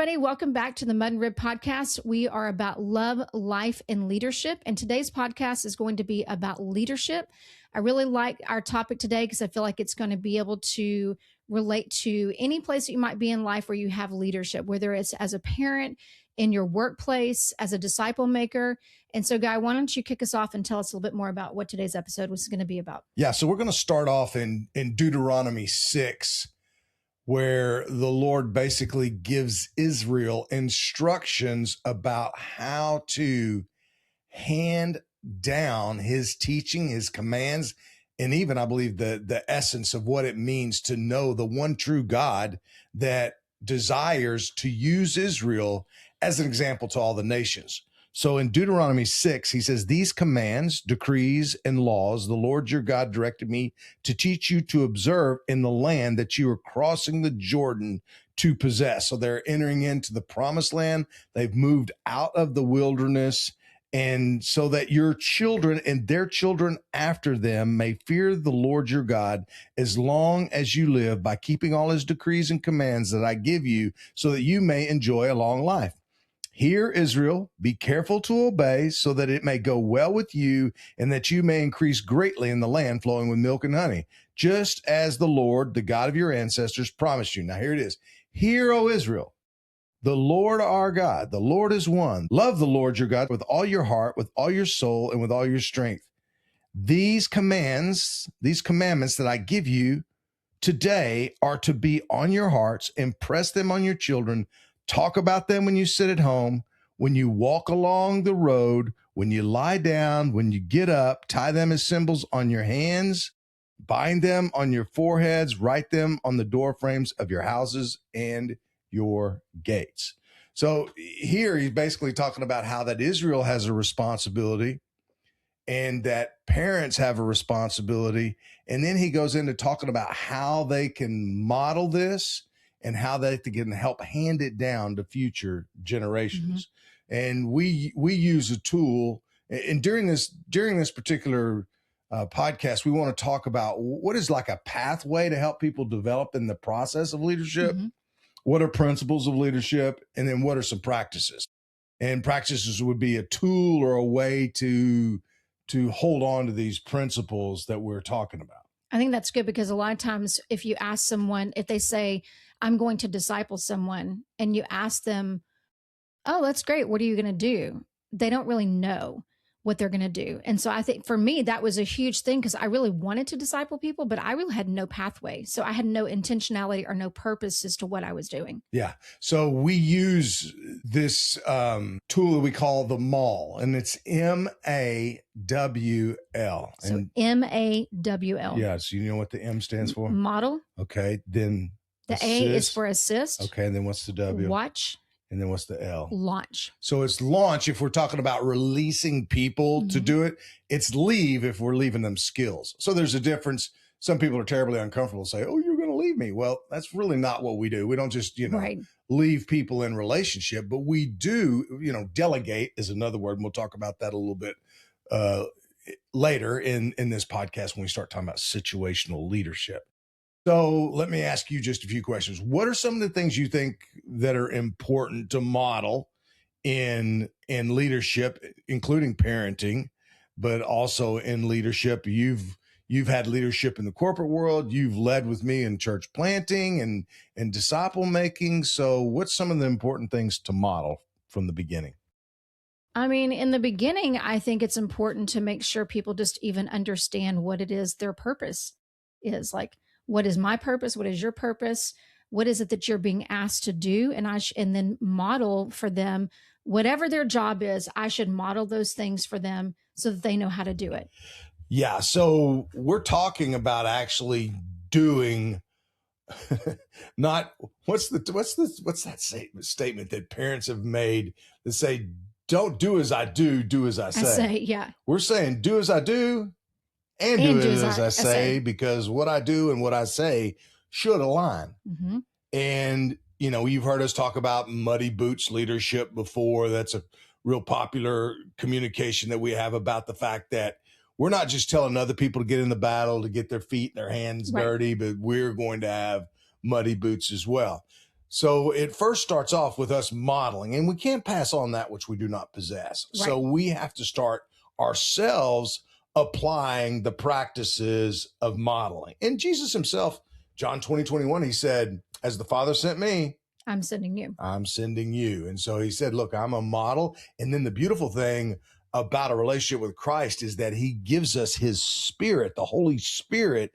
everybody. Welcome back to the Mud and Rib Podcast. We are about love, life, and leadership. And today's podcast is going to be about leadership. I really like our topic today because I feel like it's going to be able to relate to any place that you might be in life where you have leadership, whether it's as a parent, in your workplace, as a disciple maker. And so, Guy, why don't you kick us off and tell us a little bit more about what today's episode was going to be about? Yeah, so we're going to start off in Deuteronomy 6, where the Lord basically gives Israel instructions about how to hand down his teaching, his commands, and even, I believe, the essence of what it means to know the one true God that desires to use Israel as an example to all the nations. So in Deuteronomy 6, he says, these commands, decrees, and laws, the Lord your God directed me to teach you to observe in the land that you are crossing the Jordan to possess. So they're entering into the promised land. They've moved out of the wilderness. And so that your children and their children after them may fear the Lord your God as long as you live by keeping all his decrees and commands that I give you so that you may enjoy a long life. Hear, Israel, be careful to obey so that it may go well with you and that you may increase greatly in the land flowing with milk and honey, just as the Lord, the God of your ancestors, promised you. Now here it is. Hear, O Israel, the Lord our God, the Lord is one. Love the Lord your God with all your heart, with all your soul, and with all your strength. These commandments that I give you today are to be on your hearts. Impress them on your children. Talk about them when you sit at home, when you walk along the road, when you lie down, when you get up. Tie them as symbols on your hands, bind them on your foreheads, write them on the door frames of your houses and your gates. So here he's basically talking about how that Israel has a responsibility and that parents have a responsibility. And then he goes into talking about how they can model this and how they can help hand it down to future generations. Mm-hmm. And we use a tool. And during this particular podcast, we want to talk about what is like a pathway to help people develop in the process of leadership. Mm-hmm. What are principles of leadership? And then what are some practices? And practices would be a tool or a way to hold on to these principles that we're talking about. I think that's good because a lot of times if you ask someone, if they say, I'm going to disciple someone, and you ask them, oh, that's great. What are you going to do? They don't really know what they're going to do. And so I think for me, that was a huge thing because I really wanted to disciple people, but I really had no pathway. So I had no intentionality or no purpose as to what I was doing. Yeah. So we use this tool that we call the MAWL, and it's MAWL. So MAWL. Yeah. So you know what the M stands for? Model. Okay. Then the assist. A is for assist. Okay. And then what's the W? Watch. And then what's the L? Launch. So it's launch if we're talking about releasing people to do it. It's leave if we're leaving them skills. So there's a difference. Some people are terribly uncomfortable say, oh, you're going to leave me. Well, that's really not what we do. We don't just, leave people in relationship, but we do, delegate is another word. And we'll talk about that a little bit later in this podcast when we start talking about situational leadership. So let me ask you just a few questions. What are some of the things you think that are important to model in leadership, including parenting, but also in leadership? You've had leadership in the corporate world. You've led with me in church planting and disciple making. So what's some of the important things to model from the beginning? I mean, in the beginning, I think it's important to make sure people just even understand what it is their purpose is. Like, what is my purpose? What is your purpose? What is it that you're being asked to do? And and then model for them whatever their job is. I should model those things for them so that they know how to do it. Yeah. So we're talking about actually doing not what's that statement that parents have made that say, don't do as I do as I say. Yeah. We're saying do as I do. And do it as I say, because what I do and what I say should align. Mm-hmm. And, you've heard us talk about muddy boots leadership before. That's a real popular communication that we have about the fact that we're not just telling other people to get in the battle, to get their feet and their hands dirty, but we're going to have muddy boots as well. So it first starts off with us modeling, and we can't pass on that which we do not possess. Right. So we have to start ourselves applying the practices of modeling. And Jesus himself, John 20:21, he said, as the Father sent me, I'm sending you. I'm sending you. And so he said, look, I'm a model. And then the beautiful thing about a relationship with Christ is that he gives us his Spirit. The Holy Spirit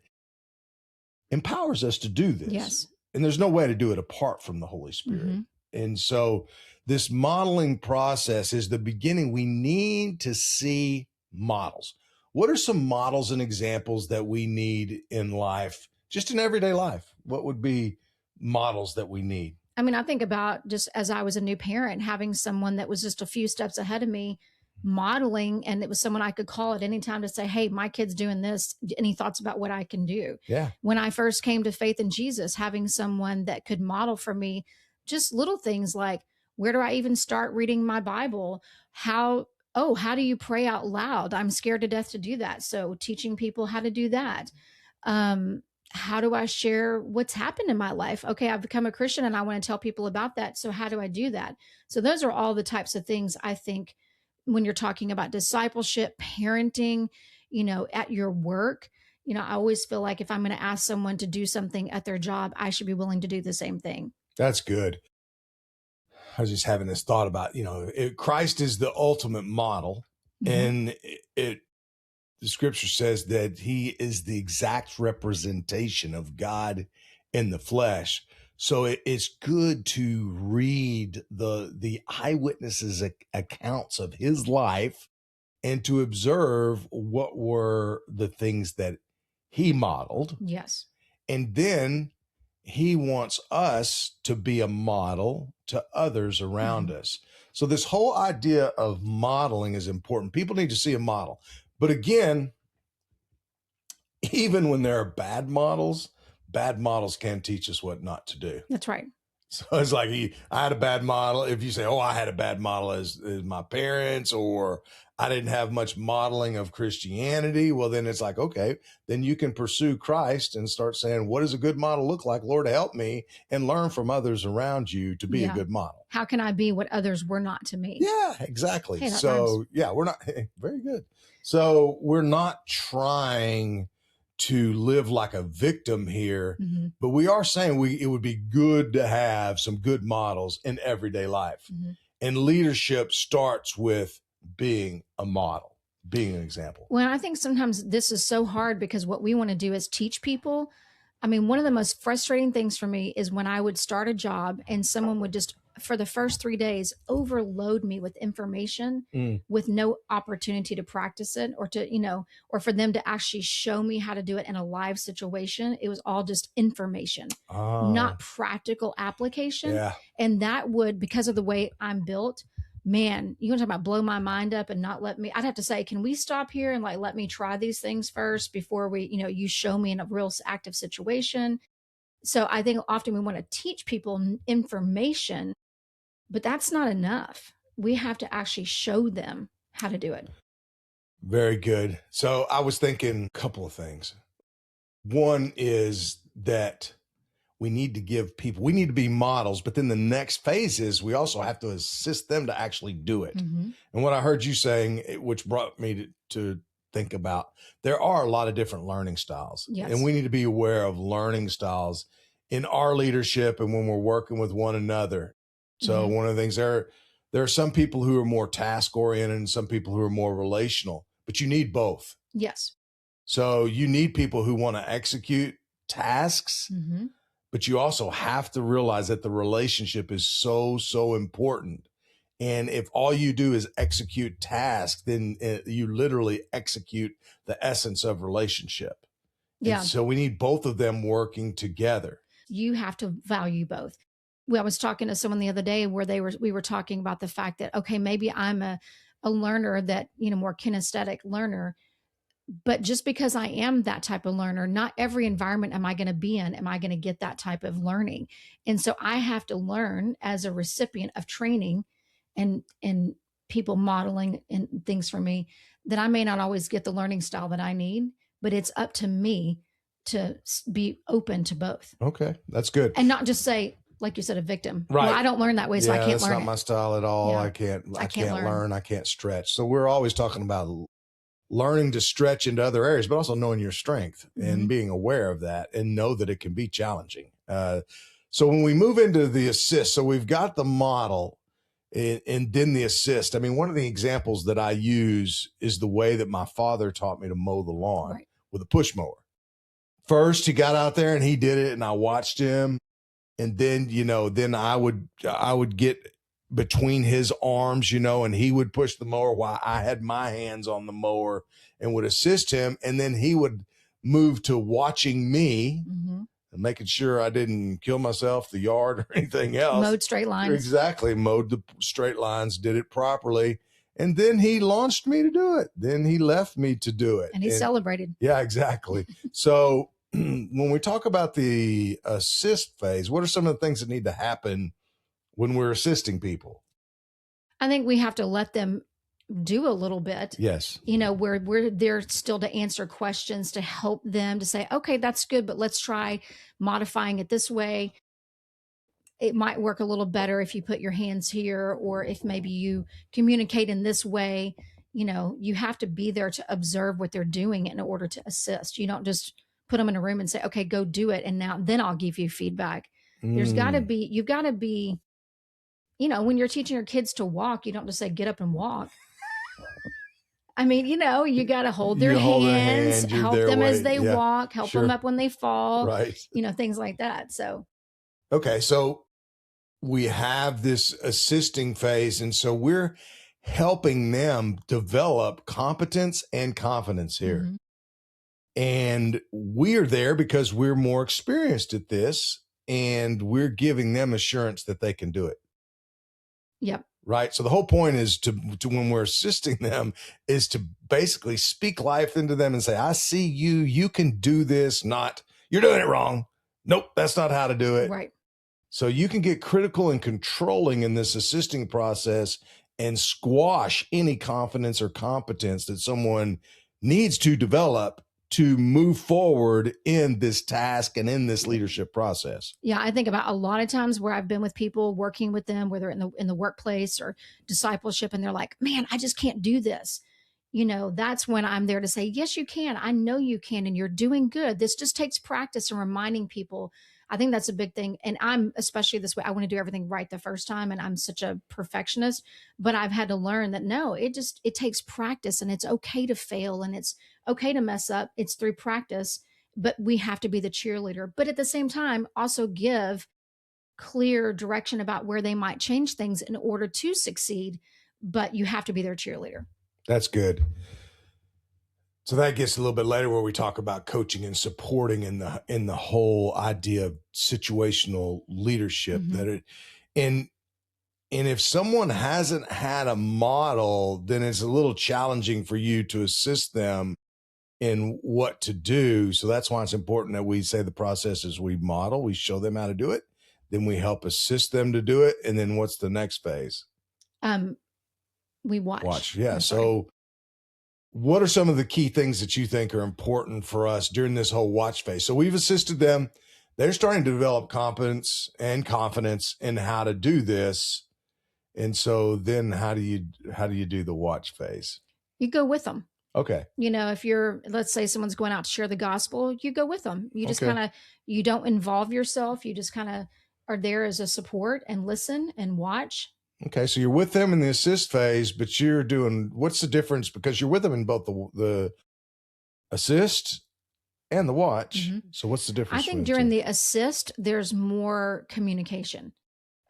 empowers us to do this. Yes. And there's no way to do it apart from the Holy Spirit. Mm-hmm. And so this modeling process is the beginning. We need to see models. What are some models and examples that we need in life, just in everyday life? What would be models that we need? I mean, I think about just as I was a new parent, having someone that was just a few steps ahead of me modeling, and it was someone I could call at any time to say, hey, my kid's doing this. Any thoughts about what I can do? Yeah. When I first came to faith in Jesus, having someone that could model for me just little things like, where do I even start reading my Bible? How do you pray out loud? I'm scared to death to do that. So teaching people how to do that. How do I share what's happened in my life? Okay, I've become a Christian and I want to tell people about that. So how do I do that? So those are all the types of things I think when you're talking about discipleship, parenting, at your work. I always feel like if I'm going to ask someone to do something at their job, I should be willing to do the same thing. That's good. I was just having this thought about, Christ is the ultimate model, and the scripture says that he is the exact representation of God in the flesh. So it's good to read the eyewitnesses' accounts of his life and to observe what were the things that he modeled. Yes. And then he wants us to be a model to others around us. So this whole idea of modeling is important. People need to see a model. But again, even when there are bad models can teach us what not to do. That's right. So it's like I had a bad model. If you say, I had a bad model as my parents, or I didn't have much modeling of Christianity, well, then it's like, okay, then you can pursue Christ and start saying, what does a good model look like? Lord, help me, and learn from others around you to be a good model. How can I be what others were not to me? Yeah, exactly. Hey, so we're not very good. So we're not trying to live like a victim here, but we are saying it would be good to have some good models in everyday life. And leadership starts with being a model, being an example. Well, I think sometimes this is so hard because what we want to do is teach people. I mean, one of the most frustrating things for me is when I would start a job and someone would just, for the first 3 days, overload me with information with no opportunity to practice it or to, or for them to actually show me how to do it in a live situation. It was all just information, not practical application. Yeah. And that would, because of the way I'm built, man, you want to talk about blow my mind up and not let me, I'd have to say, can we stop here and let me try these things first before we, you show me in a real active situation. So I think often we want to teach people information, but that's not enough. We have to actually show them how to do it. Very good. So I was thinking a couple of things. One is that we need to be models, but then the next phase is we also have to assist them to actually do it. And what I heard you saying, which brought me to think about, there are a lot of different learning styles. Yes. And we need to be aware of learning styles in our leadership and when we're working with one another. So one of the things there are some people who are more task oriented and some people who are more relational, but you need both. Yes. So you need people who want to execute tasks, but you also have to realize that the relationship is so, so important. And if all you do is execute tasks, then you literally execute the essence of relationship. Yeah. And so we need both of them working together. You have to value both. I was talking to someone the other day where we were talking about the fact that, okay, maybe I'm a learner that, more kinesthetic learner, but just because I am that type of learner, not every environment am I going to be in, am I going to get that type of learning. And so I have to learn as a recipient of training and people modeling and things for me that I may not always get the learning style that I need, but it's up to me to be open to both. Okay, that's good. And not just say, like you said, a victim. Right. Well, I don't learn that way, so I can't that's learn not it. my style at all. Yeah. I can't learn. learn. I can't stretch. So we're always talking about learning to stretch into other areas, but also knowing your strength and being aware of that and know that it can be challenging. So when we move into the assist, so we've got the model and then the assist. I mean, one of the examples that I use is the way that my father taught me to mow the lawn with a push mower. First, he got out there and he did it, and I watched him. And then, then I would get between his arms, and he would push the mower while I had my hands on the mower and would assist him. And then he would move to watching me and making sure I didn't kill myself, the yard, or anything else. Mowed straight lines. Exactly. Mowed the straight lines, did it properly. And then he launched me to do it. Then he left me to do it. And he celebrated. Yeah, exactly. So when we talk about the assist phase, what are some of the things that need to happen when we're assisting people? I think we have to let them do a little bit. Yes. We're there still to answer questions, to help them, to say, okay, that's good, but let's try modifying it this way. It might work a little better if you put your hands here, or if maybe you communicate in this way. You have to be there to observe what they're doing in order to assist. You don't just put them in a room and say, okay, go do it. And then I'll give you feedback. You've got to be, when you're teaching your kids to walk, you don't just say, get up and walk. I mean, you got to hold their hands, help them as they walk, help them up when they fall, right? Things like that. So, okay. So we have this assisting phase. And so we're helping them develop competence and confidence here. And we're there because we're more experienced at this, and we're giving them assurance that they can do it. Yep. Right. So the whole point is to when we're assisting them is to basically speak life into them and say, I see you, you can do this, not you're doing it wrong. Nope, that's not how to do it. Right. So you can get critical and controlling in this assisting process and squash any confidence or competence that someone needs to develop to move forward in this task and in this leadership process. Yeah, I think about a lot of times where I've been with people, working with them, whether in the workplace or discipleship, and they're like, man, I just can't do this. That's when I'm there to say, yes, you can. I know you can, and you're doing good. This just takes practice and reminding people. I think that's a big thing. And I'm especially this way. I want to do everything right the first time. And I'm such a perfectionist, but I've had to learn that no, it takes practice, and it's okay to fail, and it's okay to mess up. It's through practice, but we have to be the cheerleader. But at the same time, also give clear direction about where they might change things in order to succeed. But you have to be their cheerleader. That's good. So that gets a little bit later where we talk about coaching and supporting in the whole idea of situational leadership. And if someone hasn't had a model, then it's a little challenging for you to assist them in what to do. So that's why it's important that we say the process is we model, we show them how to do it, then we help assist them to do it. And then what's the next phase? We watch. Yeah. So what are some of the key things that you think are important for us during this whole watch phase? So we've assisted them. They're starting to develop competence and confidence in how to do this. And so then how do you do the watch phase? You go with them. Okay. If let's say someone's going out to share the gospel, you go with them. You just you don't involve yourself. You just kind of are there as a support and listen and watch. Okay, so you're with them in the assist phase, but what's the difference? Because you're with them in both the assist and the watch. So what's the difference? I think during the assist, there's more communication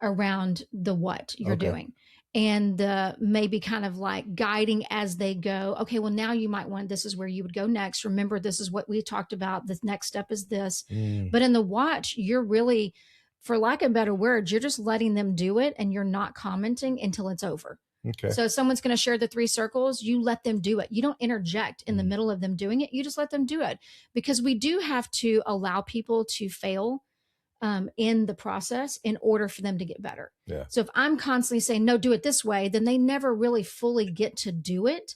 around the what you're doing, and maybe kind of like guiding as they go. Okay, well, now you might want, this is where you would go next. Remember, this is what we talked about. The next step is this. But in the watch, you're really, for lack of better words, you're just letting them do it, and you're not commenting until it's over. Okay. So if someone's going to share the 3 circles, you let them do it. You don't interject in the middle of them doing it. You just let them do it, because we do have to allow people to fail in the process in order for them to get better. Yeah. So if I'm constantly saying, no, do it this way, then they never really fully get to do it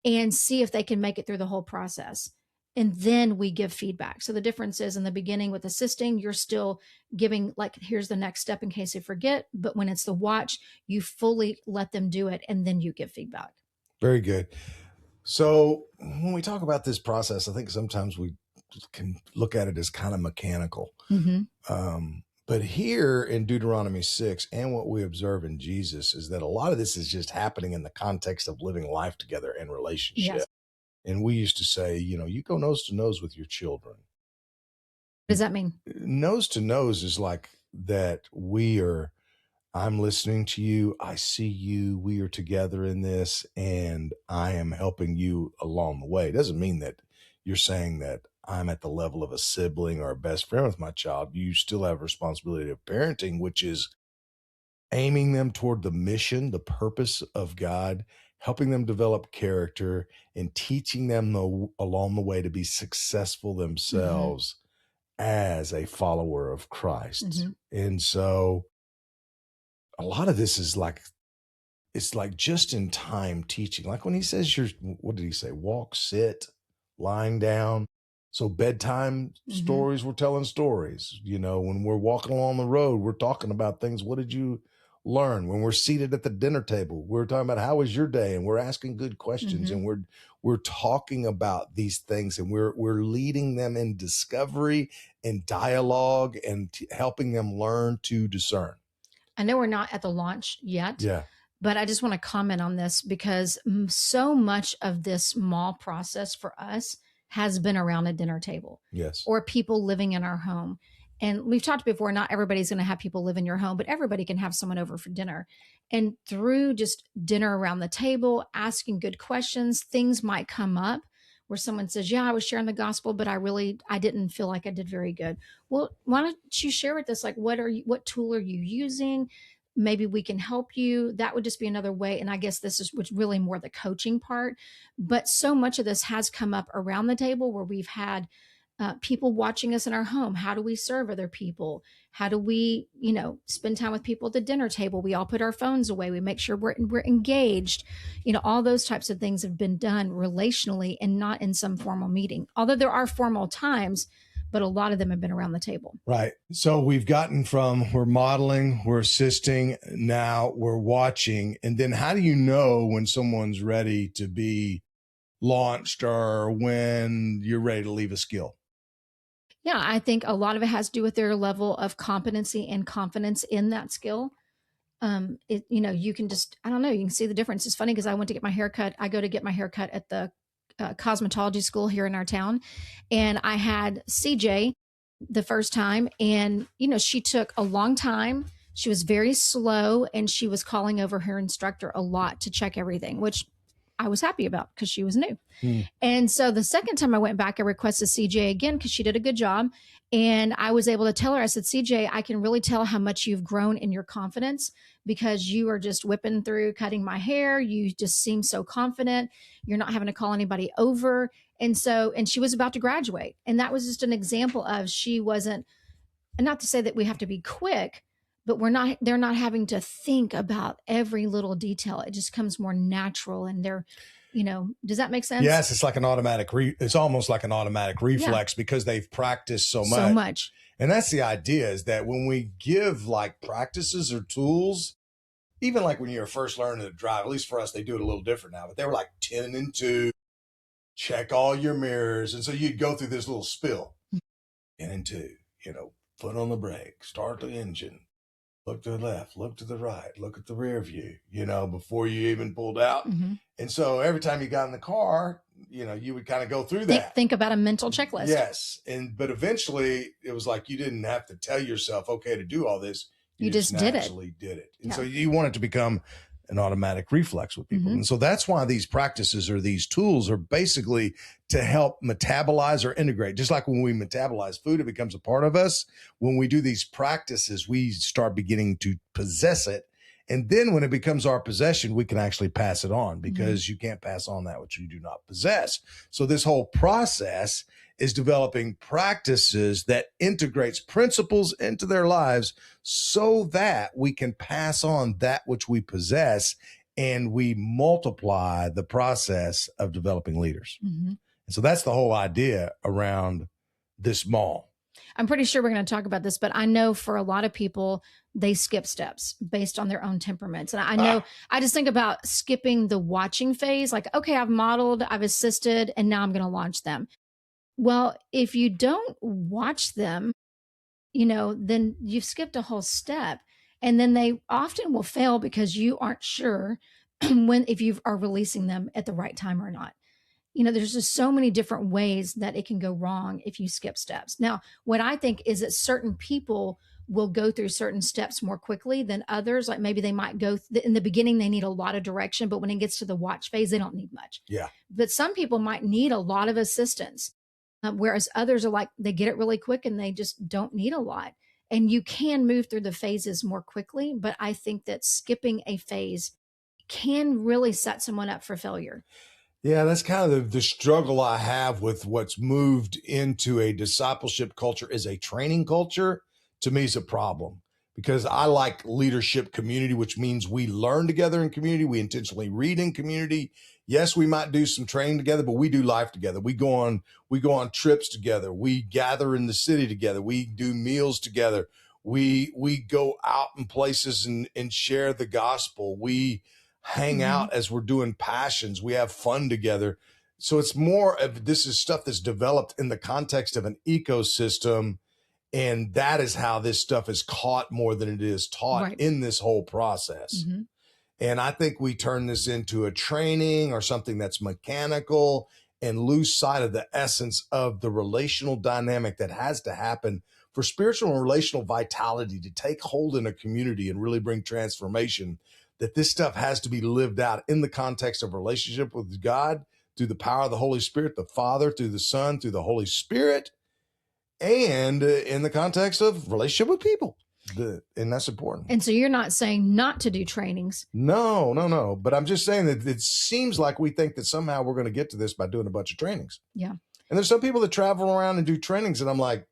and see if they can make it through the whole process. and then we give feedback. So the difference is in the beginning with assisting, you're still giving like, here's the next step in case they forget. But when it's the watch, you fully let them do it and then you give feedback. Very good. So when we talk about this process, I think sometimes we can look at it as kind of mechanical. But here in Deuteronomy 6 and what we observe in Jesus is that a lot of this is just happening in the context of living life together and relationship. Yes. And we used to say, you go nose to nose with your children. What does that mean? Nose to nose is like that I'm listening to you. I see you. We are together in this, and I am helping you along the way. It doesn't mean that you're saying that I'm at the level of a sibling or a best friend with my child. You still have responsibility of parenting, which is aiming them toward the mission, the purpose of God, helping them develop character, and teaching them along the way to be successful themselves as a follower of Christ. And so a lot of this is like, it's like just in time teaching. Like when he says what did he say? Walk, sit, lying down. So bedtime stories, we're telling stories. When we're walking along the road, we're talking about things. What did you learn? When we're seated at the dinner table, we're talking about how was your day, and we're asking good questions, and we're talking about these things, and we're leading them in discovery and dialogue and helping them learn to discern. I know we're not at the launch yet. Yeah. But I just want to comment on this because so much of this MAWL process for us has been around a dinner table. Yes. Or people living in our home. And we've talked before, not everybody's going to have people live in your home, but everybody can have someone over for dinner. And through just dinner around the table, asking good questions, things might come up where someone says, yeah, I was sharing the gospel, but I didn't feel like I did very good. Well, why don't you share with us, like, what tool are you using? Maybe we can help you. That would just be another way. And I guess this is what's really more the coaching part. But so much of this has come up around the table where we've had people watching us in our home. How do we serve other people? How do we, spend time with people at the dinner table? We all put our phones away. We make sure we're engaged. All those types of things have been done relationally and not in some formal meeting. Although there are formal times, but a lot of them have been around the table. Right. So we've gotten from we're modeling, we're assisting, now we're watching. And then how do you know when someone's ready to be launched or when you're ready to leave a skill? Yeah, I think a lot of it has to do with their level of competency and confidence in that skill. You can just, I don't know, you can see the difference. It's funny because I went to get my haircut. I go to get my haircut at the cosmetology school here in our town. And I had CJ the first time, and, she took a long time. She was very slow, and she was calling over her instructor a lot to check everything, which I was happy about because she was new. And so the second time I went back, I requested CJ again because she did a good job. And I was able to tell her, I said, CJ, I can really tell how much you've grown in your confidence because you are just whipping through cutting my hair. You just seem so confident. You're not having to call anybody over. And she was about to graduate. And that was just an example of she wasn't, and not to say that we have to be quick, but they're not having to think about every little detail. It just comes more natural, and does that make sense? Yes. It's like an automatic, it's almost like an automatic reflex because they've practiced so much. And that's the idea, is that when we give like practices or tools, even like when you were first learning to drive, at least for us, they do it a little different now, but they were like 10 and 2, check all your mirrors. And so you'd go through this little spill, 10 and 2, foot on the brake, start the engine. Look to the left, look to the right, look at the rear view, before you even pulled out. And so every time you got in the car, you would kind of go through that. Think about a mental checklist. Yes. But eventually it was like, you didn't have to tell yourself, okay, to do all this. You just did it. And so you want it to become an automatic reflex with people. And so that's why these practices or these tools are basically to help metabolize or integrate. Just like when we metabolize food, it becomes a part of us. When we do these practices, we start beginning to possess it. And then when it becomes our possession, we can actually pass it on, because you can't pass on that which you do not possess. So this whole process is developing practices that integrates principles into their lives so that we can pass on that which we possess, and we multiply the process of developing leaders. And so that's the whole idea around this MAWL. I'm pretty sure we're going to talk about this, but I know for a lot of people, they skip steps based on their own temperaments. And I know, I just think about skipping the watching phase, like, okay, I've modeled, I've assisted, and now I'm going to launch them. Well, if you don't watch them, then you've skipped a whole step. And then they often will fail because you aren't sure if you are releasing them at the right time or not. There's just so many different ways that it can go wrong if you skip steps. Now, what I think is that certain people will go through certain steps more quickly than others. Like maybe they might go in the beginning, they need a lot of direction, but when it gets to the watch phase, they don't need much. Yeah. But some people might need a lot of assistance, whereas others are like, they get it really quick and they just don't need a lot. And you can move through the phases more quickly, but I think that skipping a phase can really set someone up for failure. Yeah, that's kind of the struggle I have with what's moved into a discipleship culture is a training culture. To me, is a problem because I like leadership community, which means we learn together in community. We intentionally read in community. Yes, we might do some training together, but we do life together. We go on trips together. We gather in the city together. We do meals together. We go out in places and share the gospel. We hang out as we're doing passions. We have fun together. So it's more of this is stuff that's developed in the context of an ecosystem. And that is how this stuff is caught more than it is taught in this whole process. And I think we turn this into a training or something that's mechanical and lose sight of the essence of the relational dynamic that has to happen for spiritual and relational vitality to take hold in a community and really bring transformation. That this stuff has to be lived out in the context of relationship with God through the power of the Holy Spirit, the Father, through the Son, through the Holy Spirit, and in the context of relationship with people. And that's important. And so you're not saying not to do trainings. No. But I'm just saying that it seems like we think that somehow we're going to get to this by doing a bunch of trainings. Yeah. And there's some people that travel around and do trainings, and I'm like,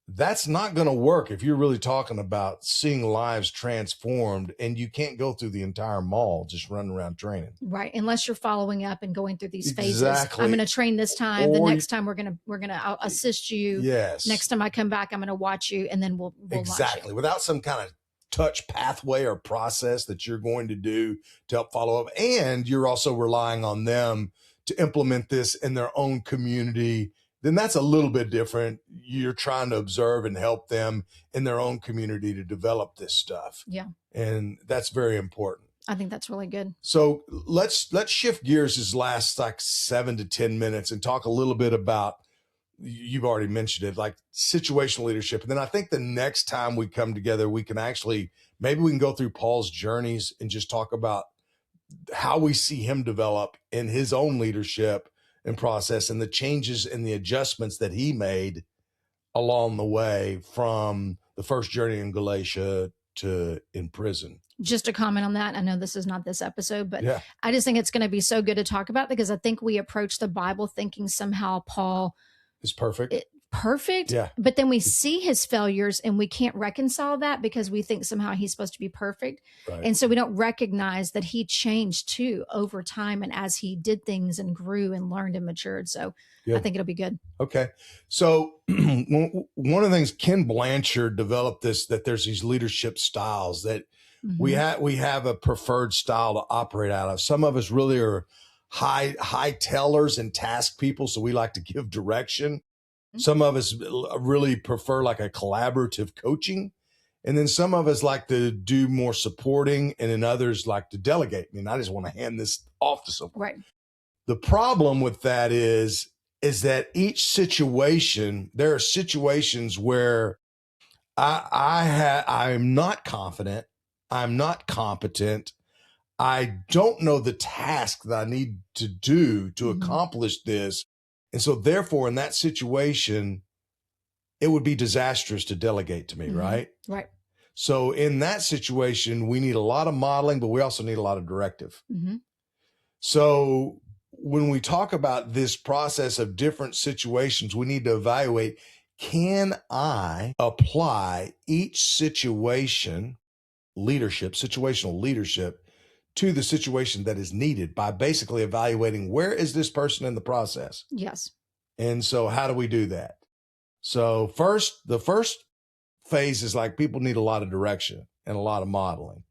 that's not going to work if you're really talking about seeing lives transformed, and you can't go through the entire MAWL just running around training. Right. Unless you're following up and going through these phases. Exactly. I'm going to train this time. The next time I'll assist you. Yes. Next time I come back, I'm going to watch you, and then we'll exactly. launch Without some kind of touch pathway or process that you're going to do to help follow up. And you're also relying on them to implement this in their own community. Then that's a little bit different. You're trying to observe and help them in their own community to develop this stuff. Yeah. And that's very important. I think that's really good. So let's shift gears this last like 7 to 10 minutes and talk a little bit about, you've already mentioned it, like situational leadership. And then I think the next time we come together, we can maybe we can go through Paul's journeys and just talk about how we see him develop in his own leadership and process and the changes and the adjustments that he made along the way from the first journey in Galatia to in prison. Just a comment on that. I know this is not this episode, but Yeah. I just think it's going to be so good to talk about because I think we approach the Bible thinking somehow Paul is perfect. Yeah. But then we see his failures and we can't reconcile that because we think somehow he's supposed to be perfect. Right. And so we don't recognize that he changed too over time and as he did things and grew and learned and matured. So I think it'll be good. Okay. So one of the things Ken Blanchard developed that there's these leadership styles that we have a preferred style to operate out of. Some of us really are high tellers and task people. So we like to give direction. Some of us really prefer like a collaborative coaching. And then some of us like to do more supporting, and then others like to delegate. I mean, I just want to hand this off to someone. Right. The problem with that is that each situation, there are situations where I'm not confident, I'm not competent, I don't know the task that I need to do to accomplish this. And so therefore, in that situation, it would be disastrous to delegate to me, right? Right. So in that situation, we need a lot of modeling, but we also need a lot of directive. So when we talk about this process of different situations, we need to evaluate, can I apply each situation, situational leadership, to the situation that is needed by basically evaluating where is this person in the process. Yes. And so how do we do that? So the first phase is like people need a lot of direction and a lot of modeling.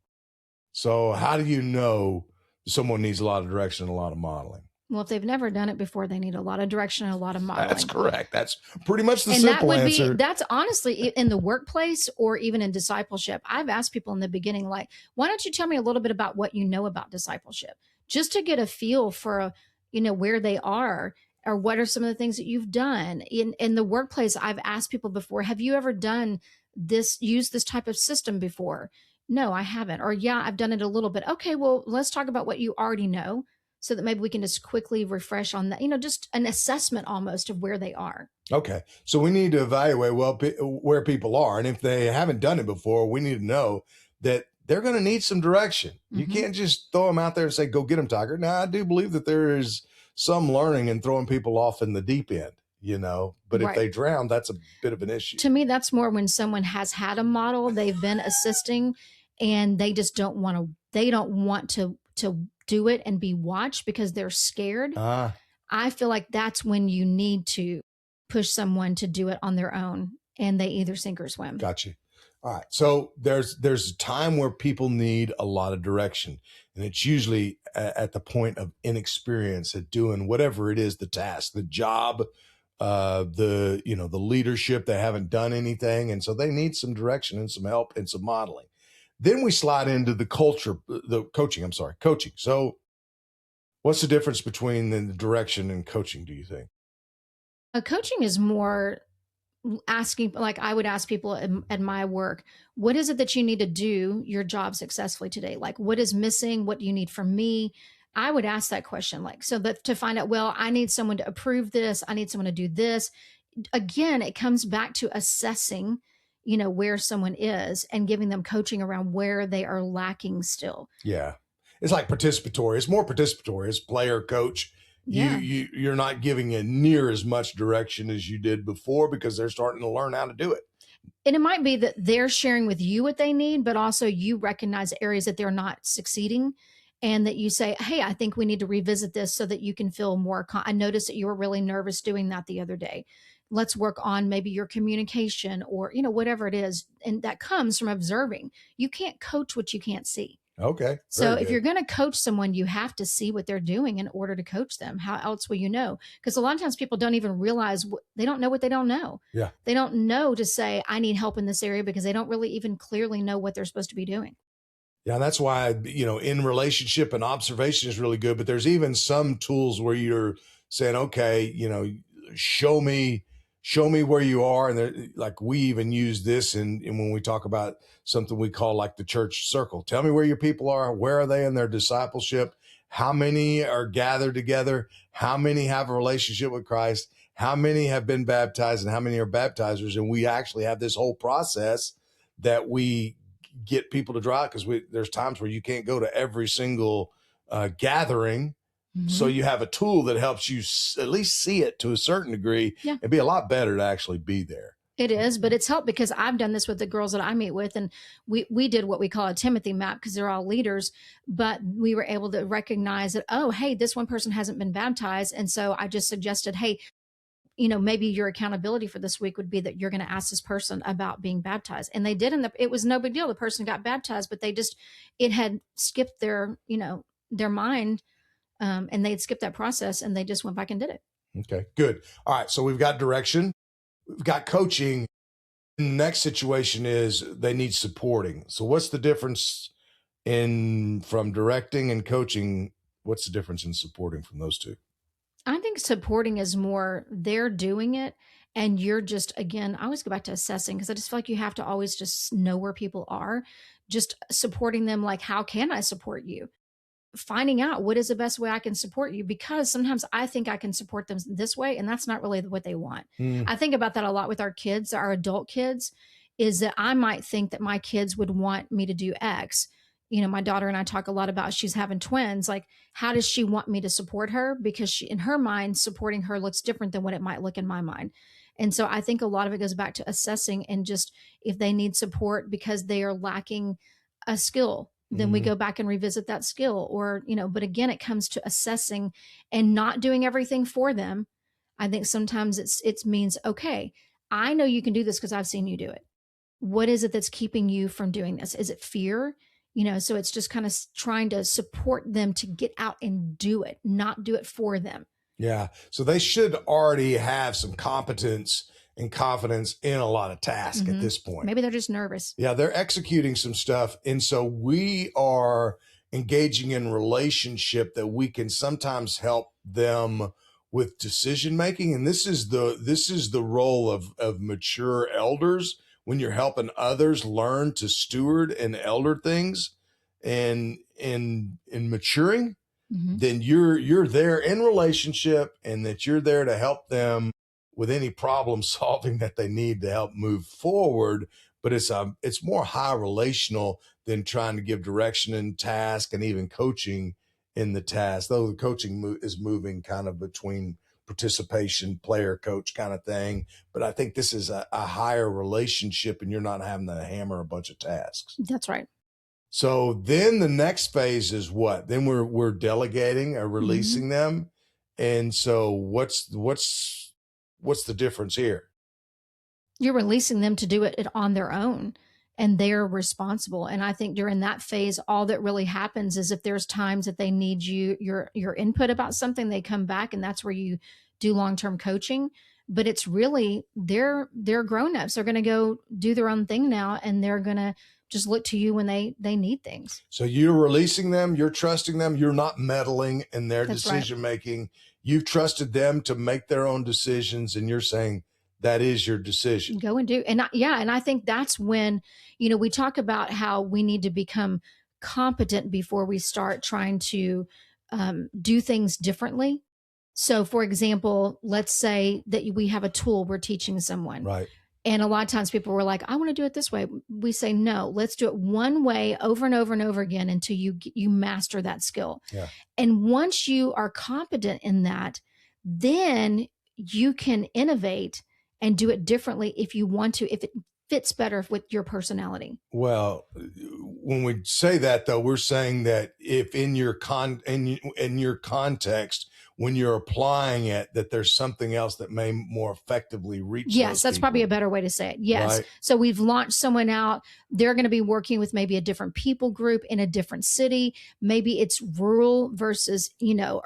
So how do you know someone needs a lot of direction and a lot of modeling? Well, if they've never done it before, they need a lot of direction and a lot of modeling. That's correct. That's pretty much the and simple that would answer. That's honestly in the workplace or even in discipleship. I've asked people in the beginning, like, why don't you tell me a little bit about what you know about discipleship, just to get a feel for, where they are, or what are some of the things that you've done in the workplace. I've asked people before, have you ever done this, used this type of system before? No, I haven't. Or yeah, I've done it a little bit. Okay, well, let's talk about what you already know, so that maybe we can just quickly refresh on that, just an assessment almost of where they are. Okay. So we need to evaluate where people are. And if they haven't done it before, we need to know that they're going to need some direction. Mm-hmm. You can't just throw them out there and say, go get them, Tiger. Now, I do believe that there is some learning in throwing people off in the deep end, but if they drown, that's a bit of an issue. To me, that's more when someone has had a model, they've been assisting, and they just don't want to do it and be watched because they're scared. I feel like that's when you need to push someone to do it on their own, and they either sink or swim. Gotcha. All right. So there's a time where people need a lot of direction, and it's usually at the point of inexperience at doing whatever it is, the task, the job, the leadership. They haven't done anything, and so they need some direction and some help and some modeling. Then we slide into the coaching. So what's the difference between the direction and coaching, do you think? Coaching is more asking, like I would ask people at my work, what is it that you need to do your job successfully today? Like, what is missing? What do you need from me? I would ask that question, like, so that to find out, well, I need someone to approve this. I need someone to do this. Again, it comes back to assessing, where someone is and giving them coaching around where they are lacking still. Yeah. It's like participatory. It's more participatory. It's player coach. Yeah. You're not giving it near as much direction as you did before because they're starting to learn how to do it. And it might be that they're sharing with you what they need, but also you recognize areas that they're not succeeding, and that you say, hey, I think we need to revisit this so that you can feel more. I noticed that you were really nervous doing that the other day. Let's work on maybe your communication or, whatever it is. And that comes from observing. You can't coach what you can't see. Okay. So if you're going to coach someone, you have to see what they're doing in order to coach them. How else will you know? Because a lot of times people don't even realize they don't know what they don't know. Yeah. They don't know to say, I need help in this area, because they don't really even clearly know what they're supposed to be doing. Yeah. That's why, in relationship and observation is really good, but there's even some tools where you're saying, okay, show me where you are. And like we even use this in when we talk about something we call like the church circle. Tell me where your people are. Where are they in their discipleship? How many are gathered together? How many have a relationship with Christ? How many have been baptized, and how many are baptizers? And we actually have this whole process that we get people to draw, because there's times where you can't go to every single gathering. Mm-hmm. So you have a tool that helps you at least see it to a certain degree. Yeah. It'd be a lot better to actually be there. It is, but it's helped because I've done this with the girls that I meet with, and we did what we call a Timothy map because they're all leaders, but we were able to recognize that, oh, hey, this one person hasn't been baptized. And so I just suggested, hey, maybe your accountability for this week would be that you're going to ask this person about being baptized. And they did, and it was no big deal. The person got baptized, but it had skipped their mind. And they'd skipped that process, and they just went back and did it. Okay, good. All right. So we've got direction. We've got coaching. The next situation is they need supporting. So what's the difference from directing and coaching? What's the difference in supporting from those two? I think supporting is more they're doing it, and you're just, again, I always go back to assessing, because I just feel like you have to always just know where people are. Just supporting them, like, how can I support you? Finding out what is the best way I can support you, because sometimes I think I can support them this way, and that's not really what they want. I think about that a lot with our kids, our adult kids, is that I might think that my kids would want me to do X. My daughter and I talk a lot about, she's having twins. Like, how does she want me to support her? Because in her mind, supporting her looks different than what it might look in my mind. And so I think a lot of it goes back to assessing, and just if they need support because they are lacking a skill, then we go back and revisit that skill. Or, but again, it comes to assessing and not doing everything for them. I think sometimes it means, okay, I know you can do this because I've seen you do it. What is it that's keeping you from doing this? Is it fear? So it's just kind of trying to support them to get out and do it, not do it for them. Yeah. So they should already have some competence and confidence in a lot of tasks at this point. Maybe they're just nervous. Yeah, they're executing some stuff. And so we are engaging in relationship that we can sometimes help them with decision making. And this is the role of mature elders when you're helping others learn to steward and elder things and in maturing. Then you're there in relationship, and that you're there to help them with any problem solving that they need to help move forward. But it's more high relational than trying to give direction in task and even coaching in the task, though the coaching is moving kind of between participation, player coach kind of thing. But I think this is a higher relationship, and you're not having to hammer a bunch of tasks. That's right. So then the next phase is what? Then we're delegating or releasing them. And so what's the difference here? You're releasing them to do it on their own, and they're responsible. And I think during that phase, all that really happens is if there's times that they need your input about something, they come back, and that's where you do long-term coaching. But it's really they're grown-ups. They're going to go do their own thing now, and they're going to just look to you when they need things. So you're releasing them, you're trusting them, you're not meddling in their That's decision making. You've trusted them to make their own decisions, and you're saying that is your decision. Go and do. And I think that's when, we talk about how we need to become competent before we start trying to do things differently. So for example, let's say that we have a tool we're teaching someone. Right. And a lot of times people were like, I want to do it this way. We say, no, let's do it one way over and over and over again until you master that skill. Yeah. And once you are competent in that, then you can innovate and do it differently if you want to, if it fits better with your personality. Well, when we say that, though, we're saying that if in your in your context, when you're applying it, that there's something else that may more effectively reach. Yes, that's probably a better way to say it. Yes. Right. So we've launched someone out. They're going to be working with maybe a different people group in a different city. Maybe it's rural versus,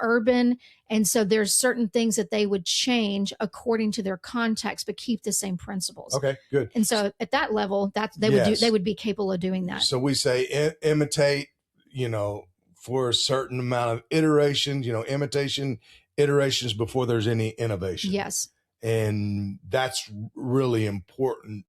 urban. And so there's certain things that they would change according to their context, but keep the same principles. Okay, good. And so at that level, they would be capable of doing that. So we say imitate, for a certain amount of iterations, imitation iterations before there's any innovation. Yes. And that's really important.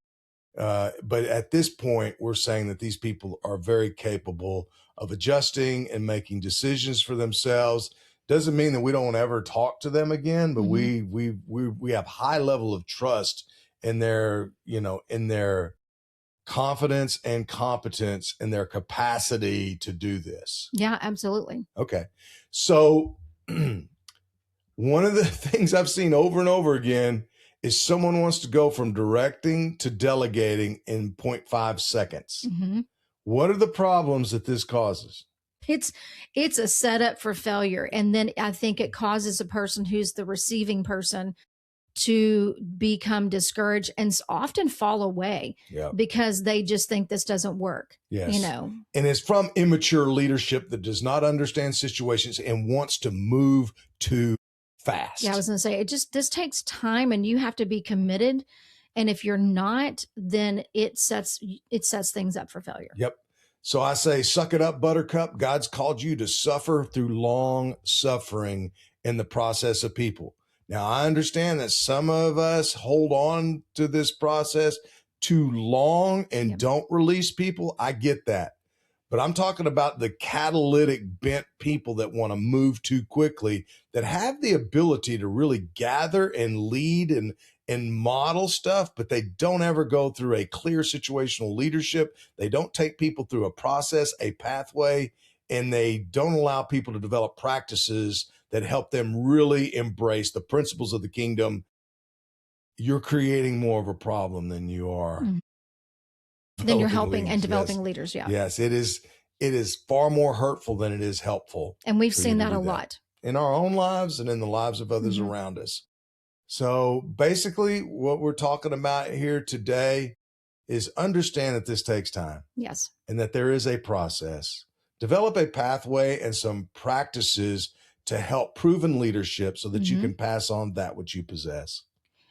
But at this point, we're saying that these people are very capable of adjusting and making decisions for themselves. Doesn't mean that we don't ever talk to them again, but we have high level of trust in their, in their confidence and competence and their capacity to do this. Yeah, absolutely. Okay. So one of the things I've seen over and over again is someone wants to go from directing to delegating in 0.5 seconds. What are the problems that this causes? It's a setup for failure. And then I think it causes a person who's the receiving person to become discouraged and often fall away because they just think this doesn't work. Yes. And it's from immature leadership that does not understand situations and wants to move too fast. Yeah, I was going to say, this takes time, and you have to be committed. And if you're not, then it sets things up for failure. Yep. So I say, suck it up, buttercup. God's called you to suffer through long suffering in the process of people. Now, I understand that some of us hold on to this process too long and don't release people. I get that. But I'm talking about the catalytic bent people that want to move too quickly, that have the ability to really gather and lead and model stuff, but they don't ever go through a clear situational leadership. They don't take people through a process, a pathway, and they don't allow people to develop practices that help them really embrace the principles of the kingdom. You're creating more of a problem than you are. Then you're helping leaders. and developing leaders. Yeah. Yes, it is. it is far more hurtful than it is helpful. And we've seen that a lot in our own lives and in the lives of others around us. So basically what we're talking about here today is understand that this takes time. Yes. And that there is a process. Develop a pathway and some practices to help proven leadership so that you can pass on that which you possess.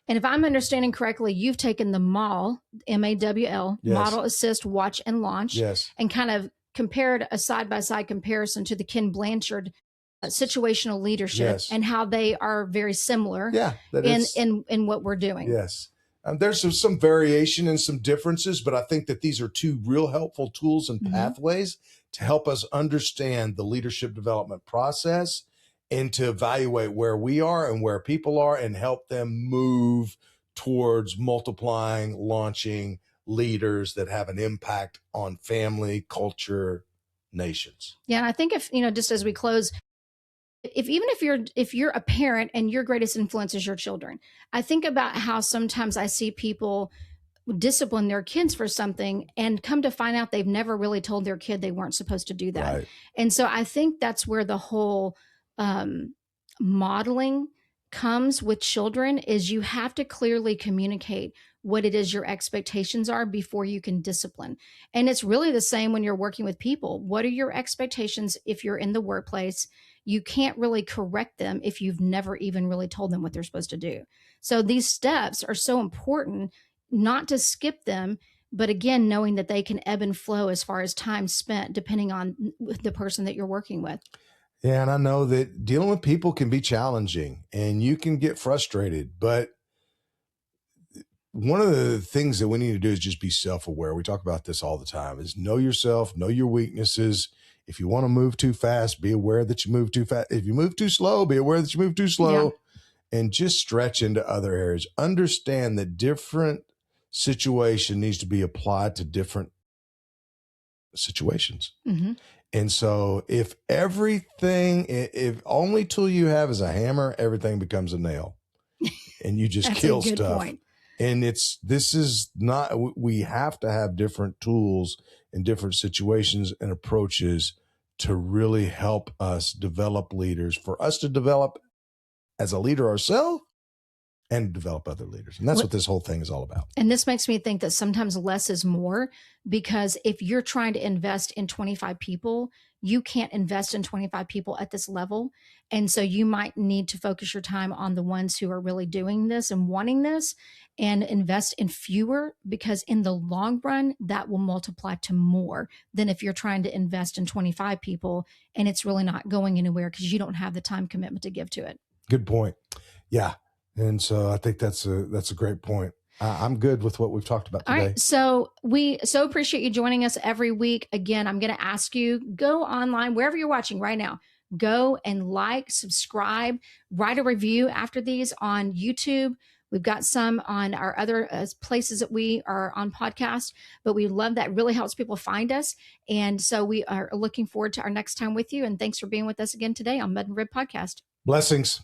And if I'm understanding correctly, you've taken the MAWL, MAWL, Model, Assist, Watch, and Launch, and kind of compared a side-by-side comparison to the Ken Blanchard situational leadership and how they are very similar in what we're doing. Yes. There's some variation and some differences, but I think that these are two real helpful tools and pathways to help us understand the leadership development process and to evaluate where we are and where people are and help them move towards multiplying, launching leaders that have an impact on family, culture, nations. Yeah. And I think just as we close, if you're a parent and your greatest influence is your children, I think about how sometimes I see people discipline their kids for something and come to find out they've never really told their kid they weren't supposed to do that. Right. And so I think that's where the whole modeling comes with children is you have to clearly communicate what it is your expectations are before you can discipline. And it's really the same when you're working with people. What are your expectations if you're in the workplace? You can't really correct them if you've never even really told them what they're supposed to do. So these steps are so important not to skip them, but again, knowing that they can ebb and flow as far as time spent, depending on the person that you're working with. Yeah. And I know that dealing with people can be challenging and you can get frustrated, but one of the things that we need to do is just be self-aware. We talk about this all the time is know yourself, know your weaknesses. If you want to move too fast, be aware that you move too fast. If you move too slow, be aware that you move too slow and just stretch into other areas. Understand that different situation needs to be applied to different situations. And so if only tool you have is a hammer, everything becomes a nail and you just kill stuff. Point. And we have to have different tools in different situations and approaches to really help us develop leaders, for us to develop as a leader ourselves and develop other leaders. And that's what this whole thing is all about. And this makes me think that sometimes less is more, because if you're trying to invest in 25 people, you can't invest in 25 people at this level. And so you might need to focus your time on the ones who are really doing this and wanting this and invest in fewer, because in the long run, that will multiply to more than if you're trying to invest in 25 people and it's really not going anywhere because you don't have the time commitment to give to it. Good point. Yeah. And so I think that's a great point. I'm good with what we've talked about today. All right. So we so appreciate you joining us every week. Again, I'm going to ask you, go online, wherever you're watching right now, go and like, subscribe, write a review after these on YouTube. We've got some on our other places that we are on podcast, but we love that. It really helps people find us. And so we are looking forward to our next time with you. And thanks for being with us again today on Mud and Rib Podcast. Blessings.